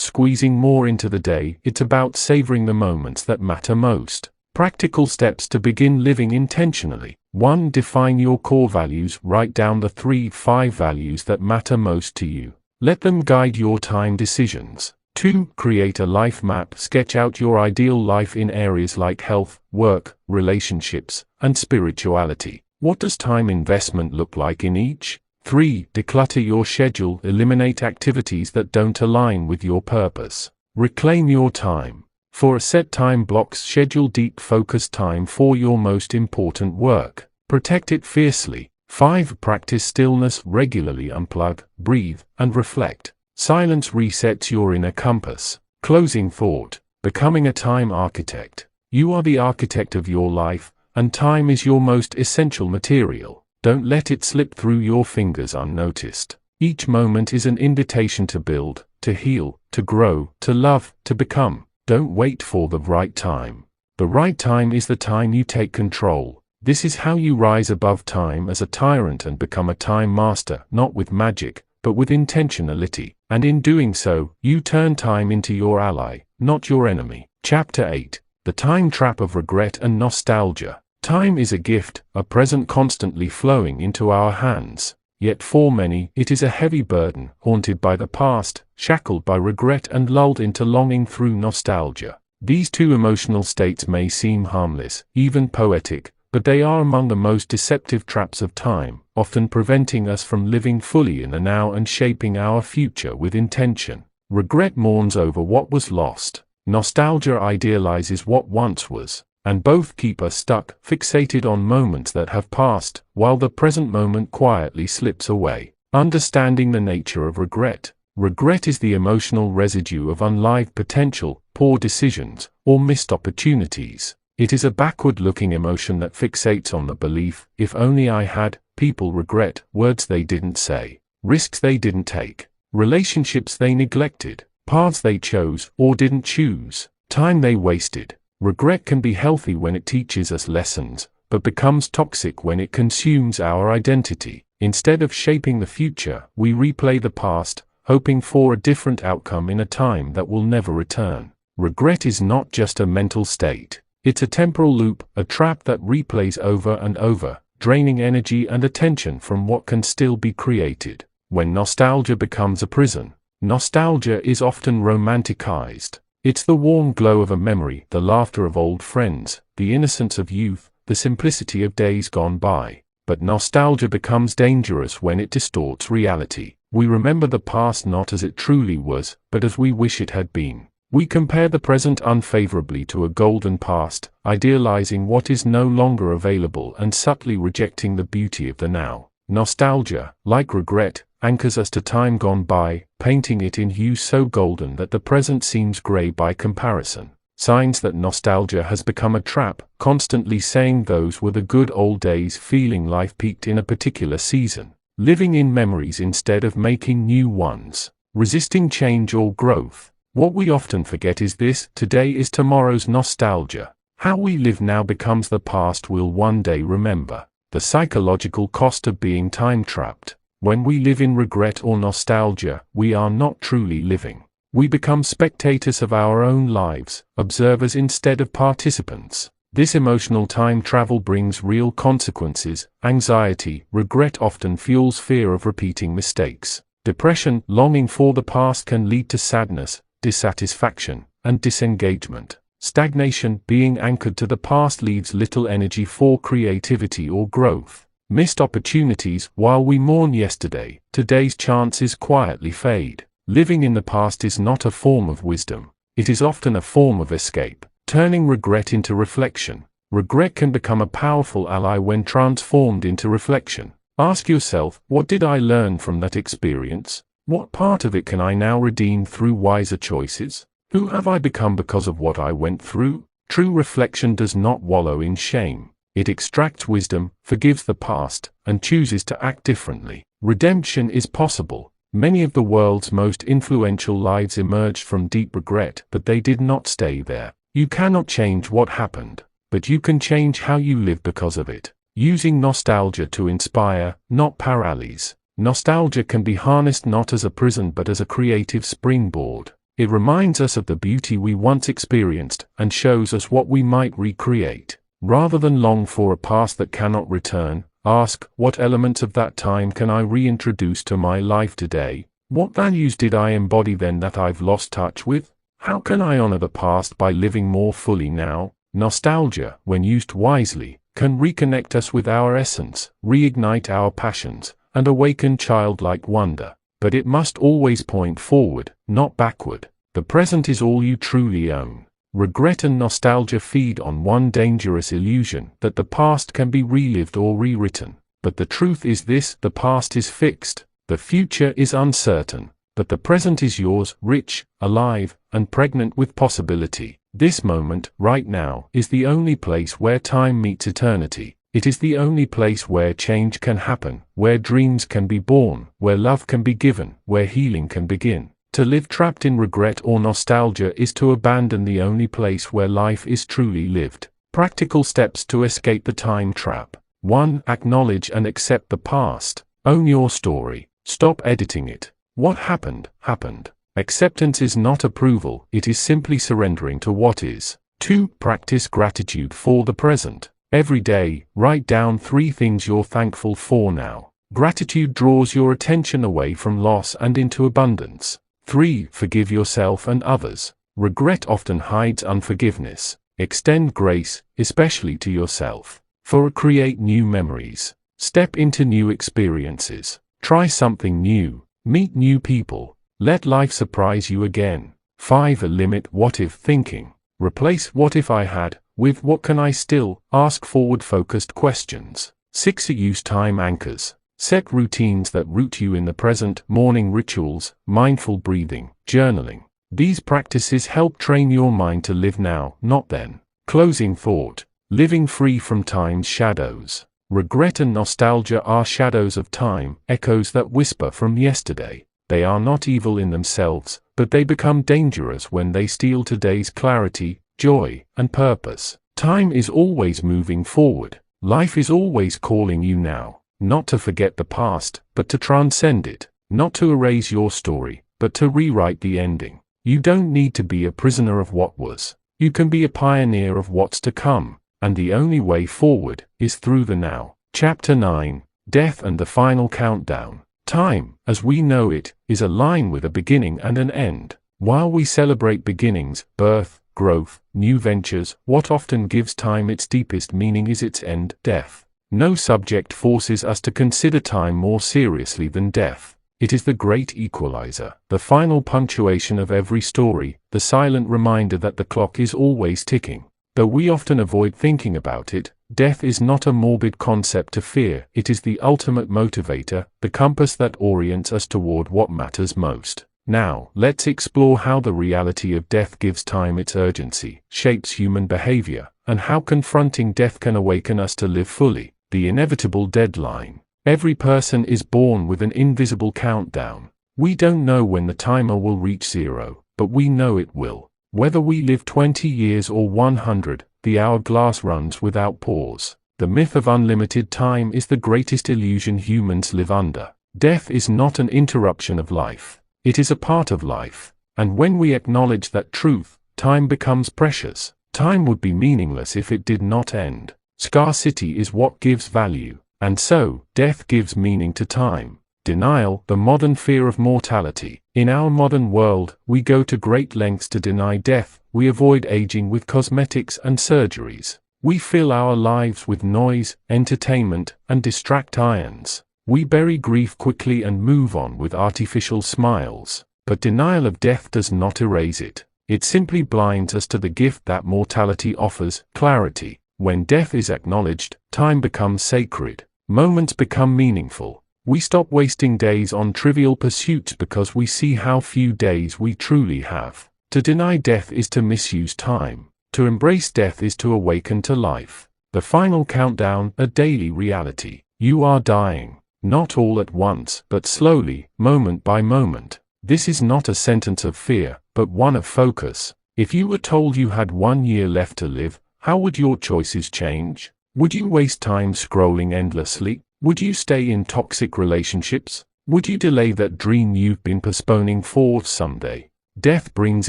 A: squeezing more into the day, it's about savoring the moments that matter most. Practical steps to begin living intentionally. 1. Define your core values. Write down the 3-5 values that matter most to you. Let them guide your time decisions. 2. Create a life map. Sketch out your ideal life in areas like health, work, relationships, and spirituality. What does time investment look like in each? 3. Declutter your schedule. Eliminate activities that don't align with your purpose. Reclaim your time. For a set time blocks, schedule deep focused time for your most important work. Protect it fiercely. 5. Practice stillness. Regularly unplug, breathe, and reflect. Silence resets your inner compass. Closing thought. Becoming a time architect. You are the architect of your life, and time is your most essential material. Don't let it slip through your fingers unnoticed. Each moment is an invitation to build, to heal, to grow, to love, to become. Don't wait for the right time. The right time is the time you take control. This is how you rise above time as a tyrant and become a time master, not with magic, but with intentionality. And in doing so, you turn time into your ally, not your enemy. Chapter 8. The Time Trap of Regret and Nostalgia. Time is a gift, a present constantly flowing into our hands. Yet for many, it is a heavy burden, haunted by the past, shackled by regret and lulled into longing through nostalgia. These two emotional states may seem harmless, even poetic, but they are among the most deceptive traps of time, often preventing us from living fully in the now and shaping our future with intention. Regret mourns over what was lost. Nostalgia idealizes what once was. And both keep us stuck, fixated on moments that have passed, while the present moment quietly slips away. Understanding the nature of regret. Regret is the emotional residue of unlived potential, poor decisions, or missed opportunities. It is a backward-looking emotion that fixates on the belief, if only I had. People regret words they didn't say, risks they didn't take, relationships they neglected, paths they chose or didn't choose, time they wasted. Regret can be healthy when it teaches us lessons, but becomes toxic when it consumes our identity. Instead of shaping the future, we replay the past, hoping for a different outcome in a time that will never return. Regret is not just a mental state. It's a temporal loop, a trap that replays over and over, draining energy and attention from what can still be created. When nostalgia becomes a prison, nostalgia is often romanticized. It's the warm glow of a memory, the laughter of old friends, the innocence of youth, the simplicity of days gone by. But nostalgia becomes dangerous when it distorts reality. We remember the past not as it truly was, but as we wish it had been. We compare the present unfavorably to a golden past, idealizing what is no longer available and subtly rejecting the beauty of the now. Nostalgia, like regret, anchors us to time gone by, painting it in hues so golden that the present seems gray by comparison. Signs that nostalgia has become a trap, constantly saying those were the good old days, feeling life peaked in a particular season, living in memories instead of making new ones, resisting change or growth. What we often forget is this: today is tomorrow's nostalgia. How we live now becomes the past we'll one day remember. The psychological cost of being time-trapped. When we live in regret or nostalgia, we are not truly living. We become spectators of our own lives, observers instead of participants. This emotional time travel brings real consequences. Anxiety, regret often fuels fear of repeating mistakes. Depression, longing for the past can lead to sadness, dissatisfaction, and disengagement. Stagnation, being anchored to the past, leaves little energy for creativity or growth. Missed opportunities, while we mourn yesterday, today's chances quietly fade. Living in the past is not a form of wisdom. It is often a form of escape, turning regret into reflection. Regret can become a powerful ally when transformed into reflection. Ask yourself, what did I learn from that experience? What part of it can I now redeem through wiser choices? Who have I become because of what I went through? True reflection does not wallow in shame. It extracts wisdom, forgives the past, and chooses to act differently. Redemption is possible. Many of the world's most influential lives emerged from deep regret, but they did not stay there. You cannot change what happened, but you can change how you live because of it. Using nostalgia to inspire, not paralyze. Nostalgia can be harnessed not as a prison but as a creative springboard. It reminds us of the beauty we once experienced and shows us what we might recreate. Rather than long for a past that cannot return, ask, what elements of that time can I reintroduce to my life today? What values did I embody then that I've lost touch with? How can I honor the past by living more fully now? Nostalgia, when used wisely, can reconnect us with our essence, reignite our passions, and awaken childlike wonder. But it must always point forward, not backward. The present is all you truly own. Regret and nostalgia feed on one dangerous illusion, that the past can be relived or rewritten. But the truth is this: the past is fixed, the future is uncertain, but the present is yours, rich, alive, and pregnant with possibility. This moment, right now, is the only place where time meets eternity. It is the only place where change can happen, where dreams can be born, where love can be given, where healing can begin. To live trapped in regret or nostalgia is to abandon the only place where life is truly lived. Practical steps to escape the time trap. 1. Acknowledge and accept the past. Own your story. Stop editing it. What happened, happened. Acceptance is not approval, it is simply surrendering to what is. 2. Practice gratitude for the present. Every day, write down 3 things you're thankful for now. Gratitude draws your attention away from loss and into abundance. 3. Forgive yourself and others. Regret often hides unforgiveness. Extend grace, especially to yourself. 4. Create new memories. Step into new experiences. Try something new. Meet new people. Let life surprise you again. 5. Limit what-if thinking. Replace what if I had with what can I still. Ask forward-focused questions. 6. Use time anchors. Set routines that root you in the present, morning rituals, mindful breathing, journaling. These practices help train your mind to live now, not then. Closing thought. Living free from time's shadows. Regret and nostalgia are shadows of time, echoes that whisper from yesterday. They are not evil in themselves, but they become dangerous when they steal today's clarity, joy, and purpose. Time is always moving forward. Life is always calling you now, not to forget the past, but to transcend it, not to erase your story, but to rewrite the ending. You don't need to be a prisoner of what was. You can be a pioneer of what's to come, and the only way forward is through the now. Chapter 9, Death and the Final Countdown. Time, as we know it, is a line with a beginning and an end. While we celebrate beginnings, birth, growth, new ventures, what often gives time its deepest meaning is its end, death. No subject forces us to consider time more seriously than death. It is the great equalizer, the final punctuation of every story, the silent reminder that the clock is always ticking. Though we often avoid thinking about it, death is not a morbid concept to fear, it is the ultimate motivator, the compass that orients us toward what matters most. Now, let's explore how the reality of death gives time its urgency, shapes human behavior, and how confronting death can awaken us to live fully. The inevitable deadline. Every person is born with an invisible countdown. We don't know when the timer will reach zero, but we know it will. Whether we live 20 years or 100, the hourglass runs without pause. The myth of unlimited time is the greatest illusion humans live under. Death is not an interruption of life. It is a part of life. And when we acknowledge that truth, time becomes precious. Time would be meaningless if it did not end. Scarcity is what gives value. And so, death gives meaning to time. Denial, the modern fear of mortality. In our modern world, we go to great lengths to deny death. We avoid aging with cosmetics and surgeries. We fill our lives with noise, entertainment, and distract irons. We bury grief quickly and move on with artificial smiles. But denial of death does not erase it. It simply blinds us to the gift that mortality offers, clarity. When death is acknowledged, time becomes sacred. Moments become meaningful. We stop wasting days on trivial pursuits because we see how few days we truly have. To deny death is to misuse time. To embrace death is to awaken to life. The final countdown, a daily reality. You are dying. Not all at once, but slowly, moment by moment. This is not a sentence of fear, but one of focus. If you were told you had 1 year left to live, how would your choices change? Would you waste time scrolling endlessly? Would you stay in toxic relationships? Would you delay that dream you've been postponing for someday? Death brings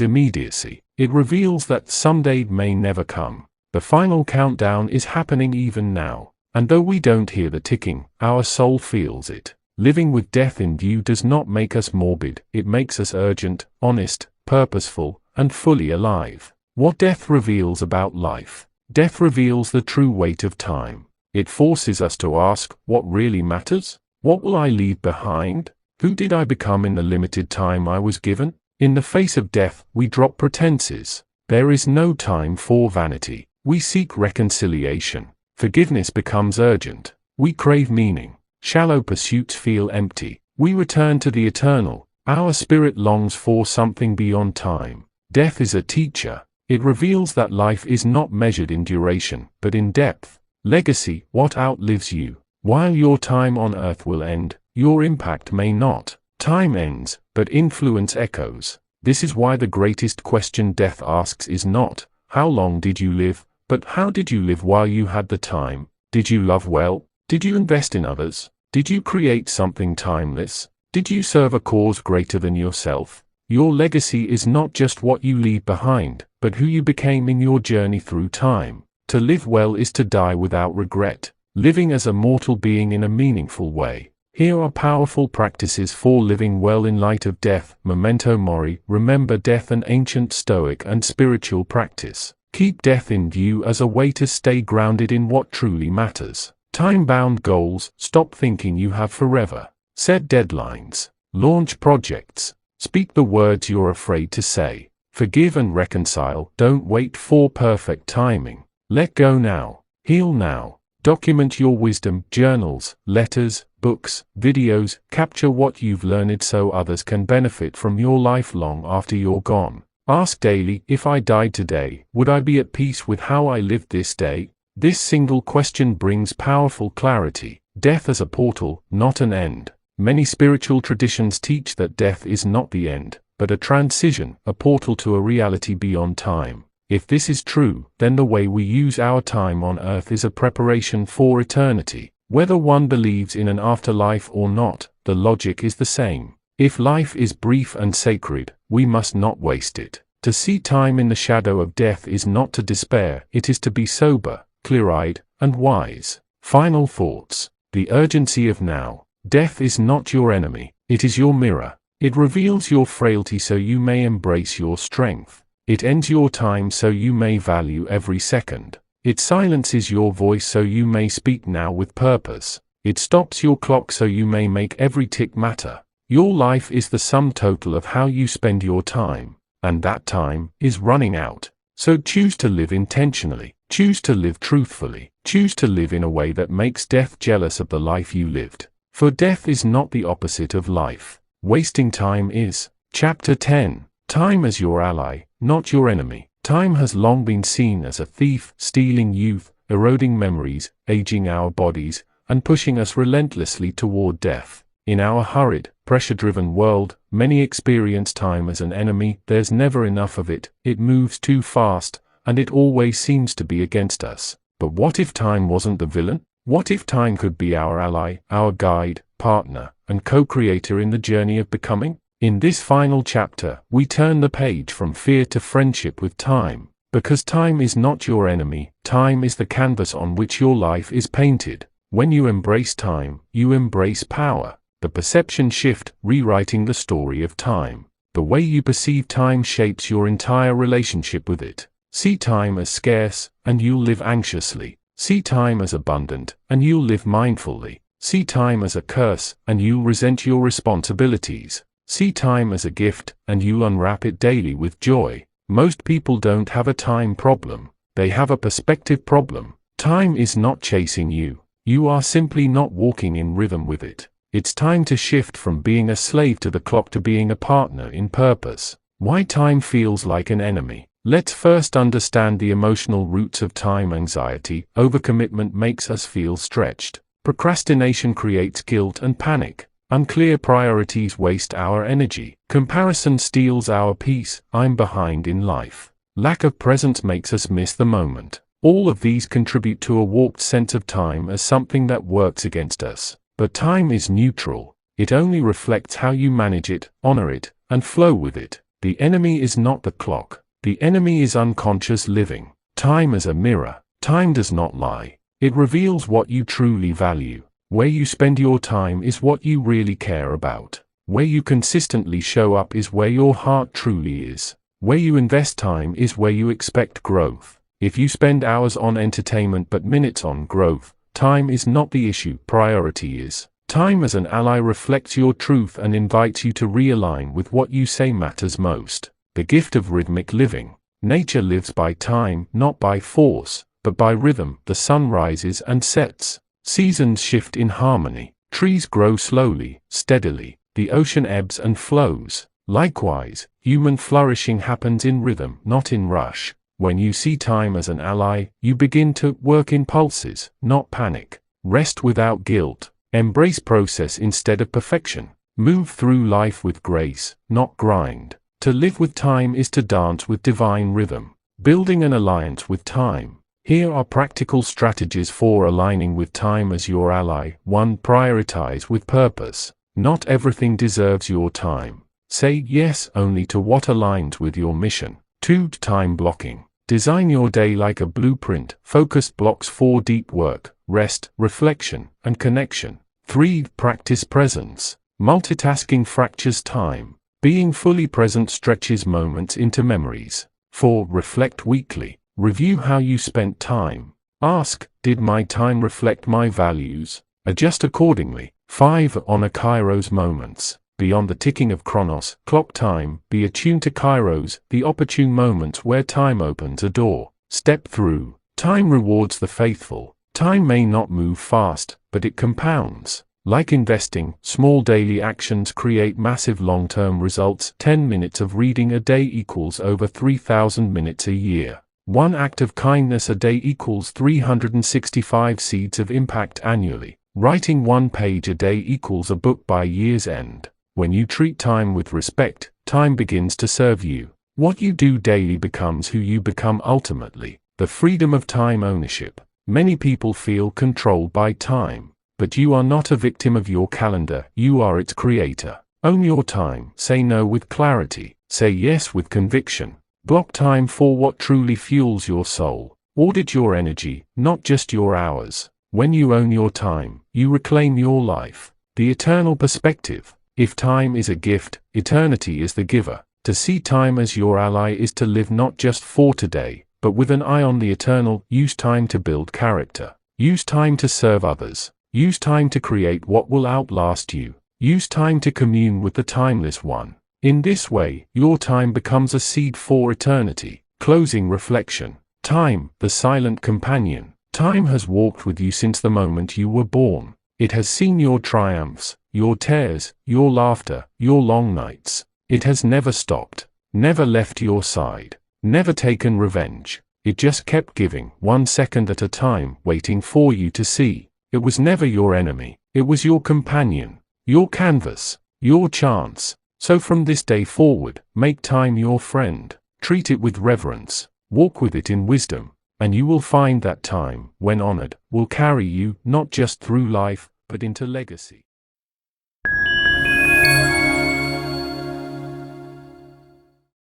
A: immediacy. It reveals that someday may never come. The final countdown is happening even now. And though we don't hear the ticking, our soul feels it. Living with death in view does not make us morbid, it makes us urgent, honest, purposeful, and fully alive. What death reveals about life? Death reveals the true weight of time. It forces us to ask, what really matters? What will I leave behind? Who did I become in the limited time I was given? In the face of death, we drop pretenses. There is no time for vanity. We seek reconciliation. Forgiveness becomes urgent. We crave meaning. Shallow pursuits feel empty. We return to the eternal. Our spirit longs for something beyond time. Death is a teacher. It reveals that life is not measured in duration, but in depth. Legacy, what outlives you? While your time on earth will end, your impact may not. Time ends, but influence echoes. This is why the greatest question death asks is not, how long did you live? But how did you live while you had the time? Did you love well? Did you invest in others? Did you create something timeless? Did you serve a cause greater than yourself? Your legacy is not just what you leave behind, but who you became in your journey through time. To live well is to die without regret, living as a mortal being in a meaningful way. Here are powerful practices for living well in light of death. Memento mori, remember death, an ancient Stoic and spiritual practice. Keep death in view as a way to stay grounded in what truly matters. Time-bound goals, stop thinking you have forever. Set deadlines. Launch projects. Speak the words you're afraid to say. Forgive and reconcile, don't wait for perfect timing. Let go now. Heal now. Document your wisdom, journals, letters, books, videos, capture what you've learned so others can benefit from your life long after you're gone. Ask daily, if I died today, would I be at peace with how I lived this day? This single question brings powerful clarity. Death as a portal, not an end. Many spiritual traditions teach that death is not the end, but a transition, a portal to a reality beyond time. If this is true, then the way we use our time on earth is a preparation for eternity. Whether one believes in an afterlife or not, the logic is the same. If life is brief and sacred, we must not waste it. To see time in the shadow of death is not to despair, it is to be sober, clear-eyed, and wise. Final thoughts. The urgency of now. Death is not your enemy, it is your mirror. It reveals your frailty so you may embrace your strength. It ends your time so you may value every second. It silences your voice so you may speak now with purpose. It stops your clock so you may make every tick matter. Your life is the sum total of how you spend your time, and that time is running out. So choose to live intentionally, choose to live truthfully, choose to live in a way that makes death jealous of the life you lived. For death is not the opposite of life. Wasting time is. Chapter 10. Time as your ally, not your enemy. Time has long been seen as a thief, stealing youth, eroding memories, aging our bodies, and pushing us relentlessly toward death. In our hurried, pressure-driven world, many experience time as an enemy. There's never enough of it, it moves too fast, and it always seems to be against us. But what if time wasn't the villain? What if time could be our ally, our guide, partner, and co-creator in the journey of becoming? In this final chapter, we turn the page from fear to friendship with time. Because time is not your enemy, time is the canvas on which your life is painted. When you embrace time, you embrace power. The perception shift, rewriting the story of time. The way you perceive time shapes your entire relationship with it. See time as scarce, and you'll live anxiously. See time as abundant, and you'll live mindfully. See time as a curse, and you'll resent your responsibilities. See time as a gift, and you'll unwrap it daily with joy. Most people don't have a time problem. They have a perspective problem. Time is not chasing you. You are simply not walking in rhythm with it. It's time to shift from being a slave to the clock to being a partner in purpose. Why time feels like an enemy. Let's first understand the emotional roots of time anxiety. Overcommitment makes us feel stretched. Procrastination creates guilt and panic. Unclear priorities waste our energy. Comparison steals our peace. I'm behind in life. Lack of presence makes us miss the moment. All of these contribute to a warped sense of time as something that works against us. But time is neutral. It only reflects how you manage it, honor it, and flow with it. The enemy is not the clock. The enemy is unconscious living. Time as a mirror. Time does not lie. It reveals what you truly value. Where you spend your time is what you really care about. Where you consistently show up is where your heart truly is. Where you invest time is where you expect growth. If you spend hours on entertainment but minutes on growth, time is not the issue, priority is. Time as an ally reflects your truth and invites you to realign with what you say matters most. The gift of rhythmic living. Nature lives by time, not by force, but by rhythm. The sun rises and sets. Seasons shift in harmony. Trees grow slowly, steadily. The ocean ebbs and flows. Likewise, human flourishing happens in rhythm, not in rush. When you see time as an ally, you begin to work in pulses, not panic. Rest without guilt. Embrace process instead of perfection. Move through life with grace, not grind. To live with time is to dance with divine rhythm. Building an alliance with time. Here are practical strategies for aligning with time as your ally. 1. Prioritize with purpose. Not everything deserves your time. Say yes only to what aligns with your mission. 2. Time blocking. Design your day like a blueprint. Focused blocks for deep work, rest, reflection, and connection. 3. Practice presence. Multitasking fractures time. Being fully present stretches moments into memories. 4. Reflect weekly. Review how you spent time. Ask, did my time reflect my values? Adjust accordingly. 5. Honor Kairos moments. Beyond the ticking of Chronos, clock time, be attuned to Kairos, the opportune moments where time opens a door. Step through. Time rewards the faithful. Time may not move fast, but it compounds. Like investing, small daily actions create massive long-term results. 10 minutes of reading a day equals over 3,000 minutes a year. 1 act of kindness a day equals 365 seeds of impact annually. Writing 1 page a day equals a book by year's end. When you treat time with respect, time begins to serve you. What you do daily becomes who you become ultimately. The freedom of time ownership. Many people feel controlled by time, but you are not a victim of your calendar, you are its creator. Own your time, say no with clarity, say yes with conviction. Block time for what truly fuels your soul. Audit your energy, not just your hours. When you own your time, you reclaim your life. The eternal perspective. If time is a gift, eternity is the giver. To see time as your ally is to live not just for today, but with an eye on the eternal. Use time to build character. Use time to serve others. Use time to create what will outlast you. Use time to commune with the timeless one. In this way, your time becomes a seed for eternity. Closing reflection. Time, the silent companion. Time has walked with you since the moment you were born. It has seen your triumphs, your tears, your laughter, your long nights. It has never stopped, never left your side, never taken revenge. It just kept giving, 1 second at a time, waiting for you to see. It was never your enemy, it was your companion, your canvas, your chance. So from this day forward, make time your friend. Treat it with reverence, walk with it in wisdom, and you will find that time, when honored, will carry you not just through life, but into legacy.